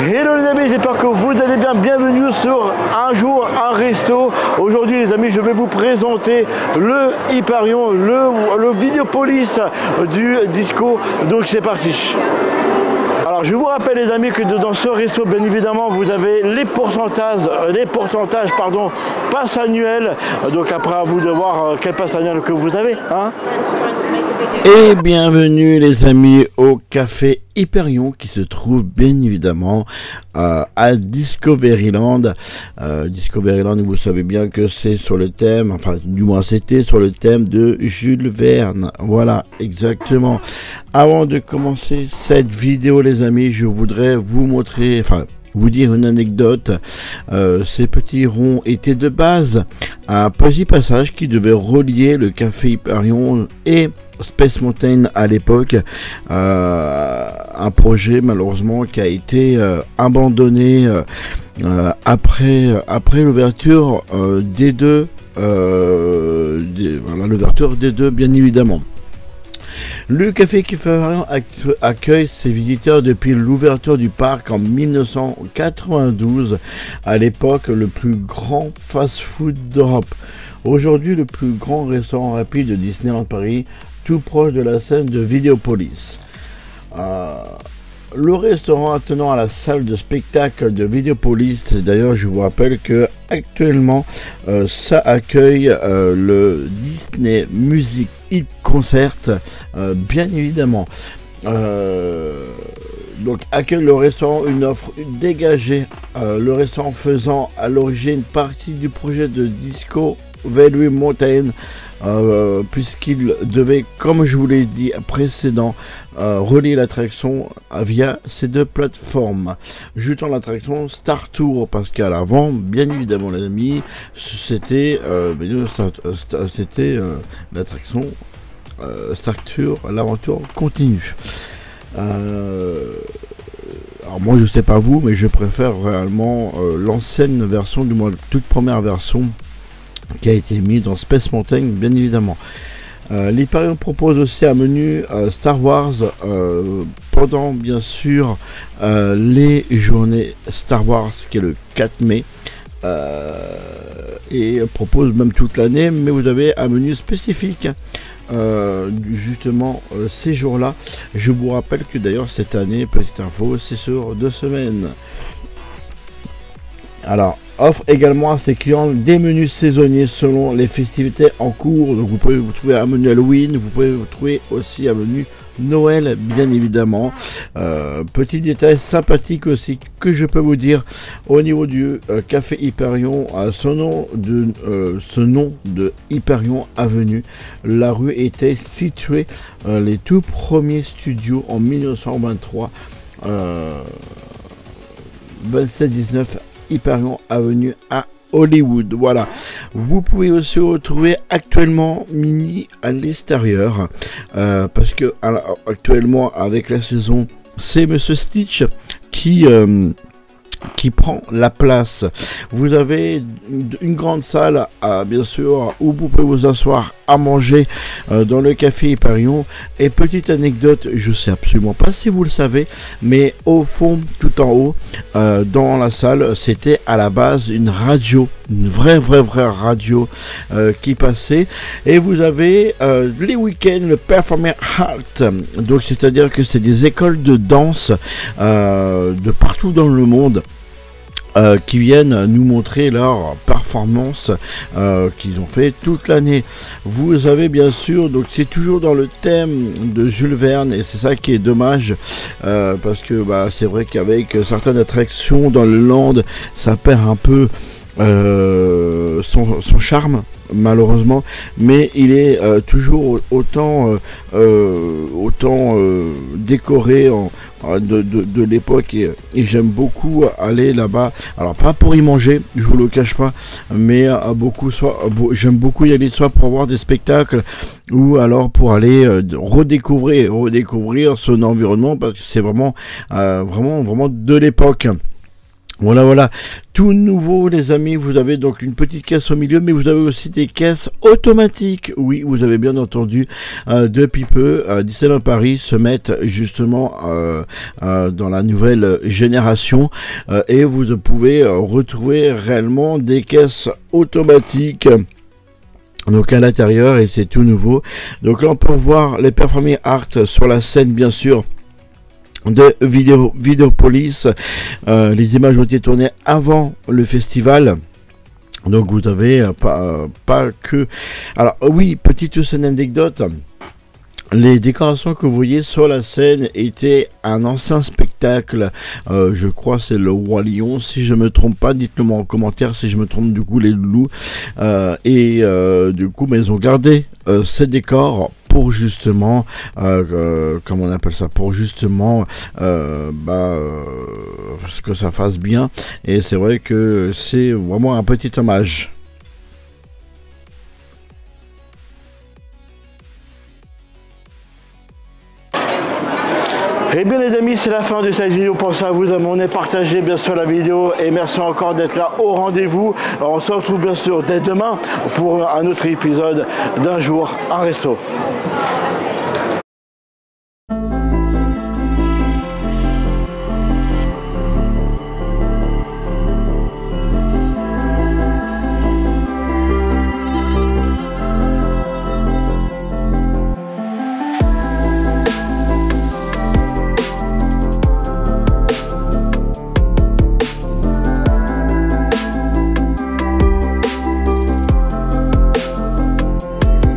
Hello les amis, j'espère que vous allez bien. Bienvenue sur Un jour, un resto. Aujourd'hui les amis, je vais vous présenter le Hyperion, le Vidéopolis du disco. Donc c'est parti. Alors je vous rappelle les amis que dans ce resto, bien évidemment, vous avez les pourcentages passe annuel. Donc après à vous de voir quel passe annuel que vous avez. Hein. Et bienvenue les amis au café Hyperion qui se trouve bien évidemment à Discoveryland. Discoveryland, vous savez bien que c'est sur le thème, enfin du moins c'était sur le thème de Jules Verne. Voilà, exactement. Avant de commencer cette vidéo les amis, je voudrais vous montrer, vous dire une anecdote. Ces petits ronds étaient de base un petit passage qui devait relier le café Hyperion et Space Mountain à l'époque. Un projet malheureusement qui a été abandonné après l'ouverture des deux, l'ouverture des deux bien évidemment. Le café Hyperion accueille ses visiteurs depuis l'ouverture du parc en 1992, à l'époque le plus grand fast-food d'Europe. Aujourd'hui, le plus grand restaurant rapide de Disneyland Paris, tout proche de la scène de Vidéopolis. Le restaurant attenant à la salle de spectacle de Vidéopolis, d'ailleurs je vous rappelle que actuellement ça accueille le Disney Music Hit Concert, bien évidemment. Donc accueille le restaurant une offre dégagée, le restaurant faisant à l'origine partie du projet de Disco Valley Mountain, puisqu'il devait, comme je vous l'ai dit précédent, relier l'attraction via ces deux plateformes, ajoutant l'attraction Star Tour, parce qu'à l'avant, bien évidemment les amis, c'était l'attraction Star Tour, l'aventure continue. Alors moi je sais pas vous, mais je préfère réellement l'ancienne version, du moins toute première version qui a été mis dans Space Mountain, bien évidemment. L'Hyperion propose aussi un menu Star Wars pendant bien sûr les journées Star Wars qui est le 4 mai et propose même toute l'année, mais vous avez un menu spécifique justement ces jours-là. Je vous rappelle que d'ailleurs cette année, petite info, c'est sur 2 semaines. Alors offre également à ses clients des menus saisonniers selon les festivités en cours. Donc vous pouvez vous trouver un menu Halloween, vous pouvez vous trouver aussi un menu Noël, bien évidemment. Petit détail sympathique aussi que je peux vous dire au niveau du café Hyperion, ce nom de Hyperion Avenue. La rue était située les tout premiers studios en 1923, 2719 Hyperion Avenue à Hollywood. Voilà, vous pouvez aussi retrouver actuellement Mini à l'extérieur, parce que actuellement avec la saison, c'est Monsieur Stitch qui prend la place. Vous avez une grande salle bien sûr où vous pouvez vous asseoir à manger dans le café Hyperion. Et petite anecdote, je sais absolument pas si vous le savez, mais au fond, tout en haut dans la salle, c'était à la base une radio, une vraie radio qui passait. Et vous avez les week-ends le Performing Art, donc c'est à dire que c'est des écoles de danse de partout dans le monde qui viennent nous montrer leur performance qu'ils ont fait toute l'année. Vous avez bien sûr, donc c'est toujours dans le thème de Jules Verne, et c'est ça qui est dommage, parce que c'est vrai qu'avec certaines attractions dans le land, ça perd un peu son charme malheureusement, mais il est toujours autant décoré de l'époque, et j'aime beaucoup aller là-bas. Alors pas pour y manger, je vous le cache pas, mais j'aime beaucoup y aller soit pour voir des spectacles, ou alors pour aller redécouvrir son environnement, parce que c'est vraiment de l'époque. Voilà. tout nouveau les amis, vous avez donc une petite caisse au milieu, mais vous avez aussi des caisses automatiques. Oui, vous avez bien entendu, depuis peu, Disneyland Paris se mettent justement dans la nouvelle génération et vous pouvez retrouver réellement des caisses automatiques. Donc à l'intérieur, et c'est tout nouveau. Donc là on peut voir les performing arts sur la scène bien sûr de Videopolis. Les images ont été tournées avant le festival. Donc vous avez pas que... Alors oui, petite scène anecdote. Les décorations que vous voyez sur la scène étaient un ancien spectacle, je crois c'est le Roi Lion, si je me trompe pas, dites-le moi en commentaire si je me trompe du coup les loulous, du coup mais ils ont gardé ces décors pour justement, comment on appelle ça, pour justement que ça fasse bien, et c'est vrai que c'est vraiment un petit hommage. Et bien les amis, c'est la fin de cette vidéo. Pensez à vous abonner, partager bien sûr la vidéo et merci encore d'être là au rendez-vous. On se retrouve bien sûr dès demain pour un autre épisode d'Un jour un resto.